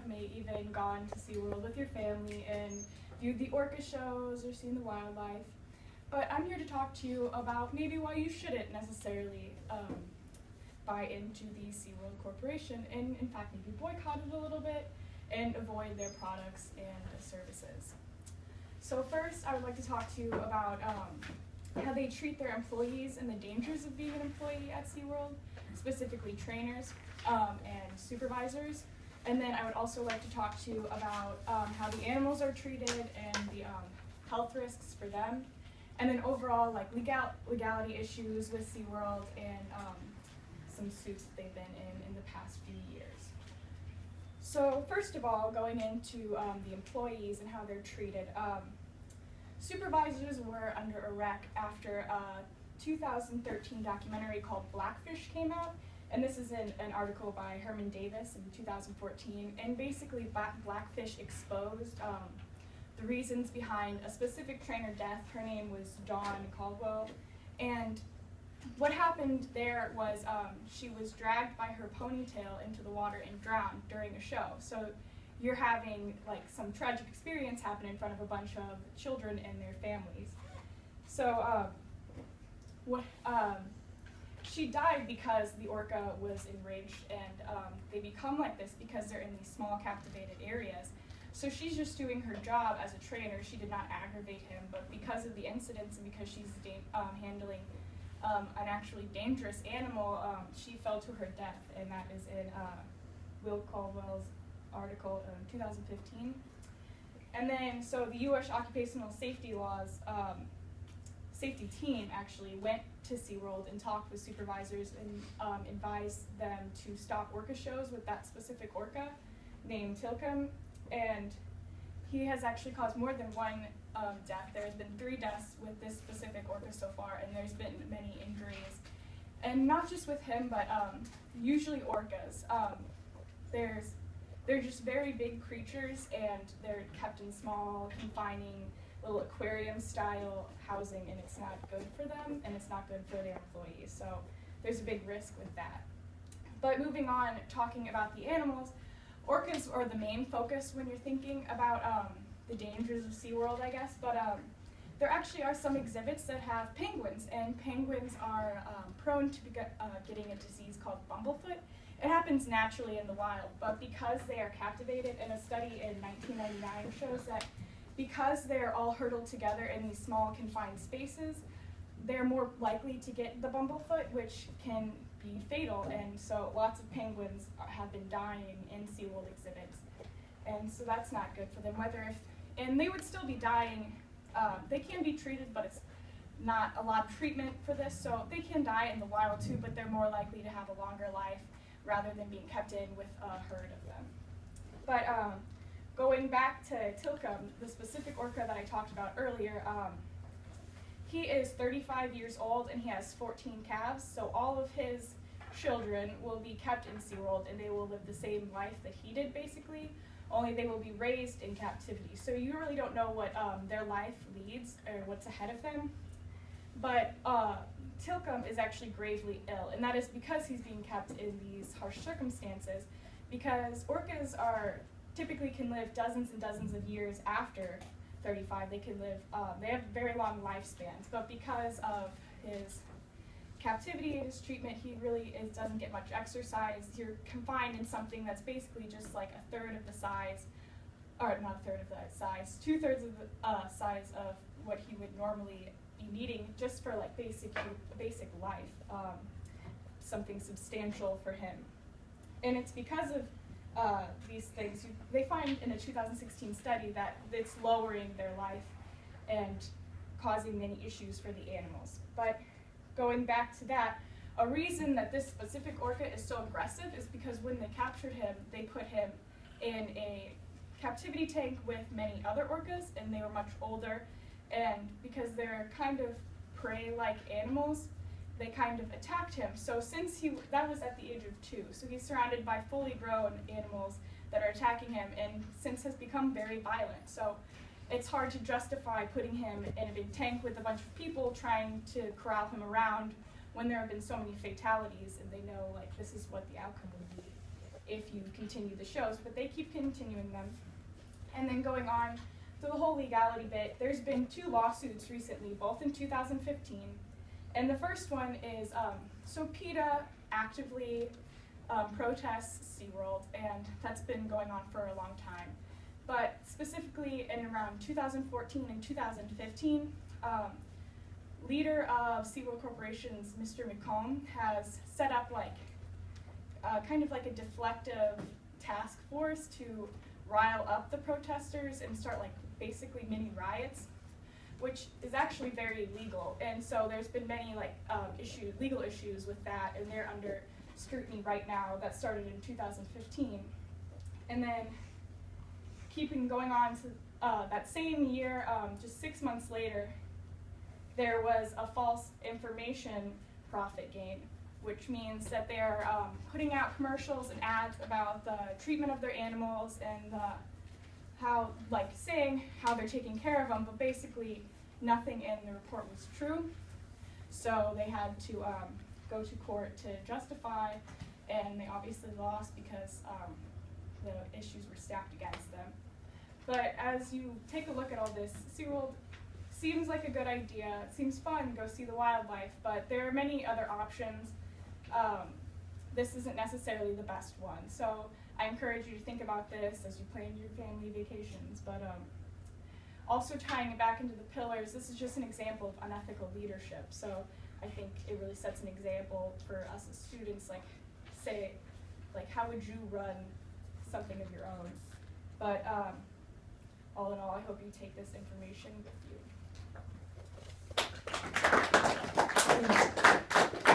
may even gone to SeaWorld with your family and viewed the orca shows or seen the wildlife. But I'm here to talk to you about maybe why you shouldn't necessarily buy into the SeaWorld Corporation and in fact maybe boycott it a little bit and avoid their products and services. So first I would like to talk to you about how they treat their employees and the dangers of being an employee at SeaWorld, specifically trainers and supervisors. And then I would also like to talk to you about how the animals are treated and the health risks for them. And then overall, like legality issues with SeaWorld and some suits that they've been in the past few years. So first of all, going into the employees and how they're treated. Supervisors were under a wreck after a 2013 documentary called Blackfish came out. And this is an article by Herman Davis in 2014. And basically Blackfish exposed the reasons behind a specific trainer death. Her name was Dawn Caldwell. And what happened there was she was dragged by her ponytail into the water and drowned during a show. So you're having like some tragic experience happen in front of a bunch of children and their families. So she died because the orca was enraged, and they become like this because they're in these small captivated areas. So she's just doing her job as a trainer. She did not aggravate him, but because of the incidents and because she's handling an actually dangerous animal, she fell to her death, and that is in Will Caldwell's article in 2015. And then, so the U.S. Occupational Safety Laws safety team actually went to SeaWorld and talked with supervisors and advised them to stop orca shows with that specific orca named Tilcomb. And he has actually caused more than one death. There's been 3 deaths with this specific orca so far, and there's been many injuries. And not just with him, but usually orcas. They're just very big creatures, and they're kept in small, confining, little aquarium-style housing, and it's not good for them, and it's not good for their employees. So there's a big risk with that. But moving on, talking about the animals, orcas are the main focus when you're thinking about the dangers of SeaWorld, I guess. But there actually are some exhibits that have penguins, and penguins are prone to getting a disease called bumblefoot. It happens naturally in the wild, but because they are captivated, and a study in 1999 shows that because they're all herded together in these small confined spaces, they're more likely to get the bumblefoot, which can be fatal. And so lots of penguins have been dying in SeaWorld exhibits. And so that's not good for them. And they would still be dying. They can be treated, but it's not a lot of treatment for this. So they can die in the wild too, but they're more likely to have a longer life rather than being kept in with a herd of them. But going back to Tilcomb, the specific orca that I talked about earlier, he is 35 years old and he has 14 calves, so all of his children will be kept in SeaWorld and they will live the same life that he did basically, only they will be raised in captivity. So you really don't know what their life leads or what's ahead of them. But Tilcomb is actually gravely ill, and that is because he's being kept in these harsh circumstances, because orcas typically can live dozens and dozens of years after 35. They can live, they have very long lifespans, but because of his captivity and his treatment, he really doesn't get much exercise. You're confined in something that's basically just like a third of the size, or not a third of the size, 2/3 of the size of what he would normally be needing just for like basic life, something substantial for him. And it's because of these things, they find in a 2016 study that it's lowering their life and causing many issues for the animals. But going back to that, a reason that this specific orca is so aggressive is because when they captured him, they put him in a captivity tank with many other orcas, and they were much older, and because they're kind of prey-like animals, they kind of attacked him. So since that was at the age of 2, so he's surrounded by fully grown animals that are attacking him, and since has become very violent. So it's hard to justify putting him in a big tank with a bunch of people trying to corral him around when there have been so many fatalities, and they know like this is what the outcome would be. if you continue the shows, but they keep continuing them. And then going on to the whole legality bit, there's been 2 lawsuits recently, both in 2015. And the first one is, so PETA actively protests SeaWorld, and that's been going on for a long time. But specifically in around 2014 and 2015, leader of SeaWorld Corporation's Mr. McComb has set up kind of like a deflective task force to rile up the protesters and start basically mini riots, which is actually very illegal. And so there's been many legal issues with that, and they're under scrutiny right now. That started in 2015. And then keeping going on to that same year, just 6 months later, there was a false information profit gain, which means that they're putting out commercials and ads about the treatment of their animals and saying how they're taking care of them, but basically nothing in the report was true. So they had to go to court to justify, and they obviously lost because the issues were stacked against them. But as you take a look at all this, SeaWorld seems like a good idea. It seems fun, go see the wildlife, but there are many other options. This isn't necessarily the best one. So I encourage you to think about this as you plan your family vacations. But also tying it back into the pillars, this is just an example of unethical leadership. So I think it really sets an example for us as students, how would you run something of your own? But all in all, I hope you take this information with you.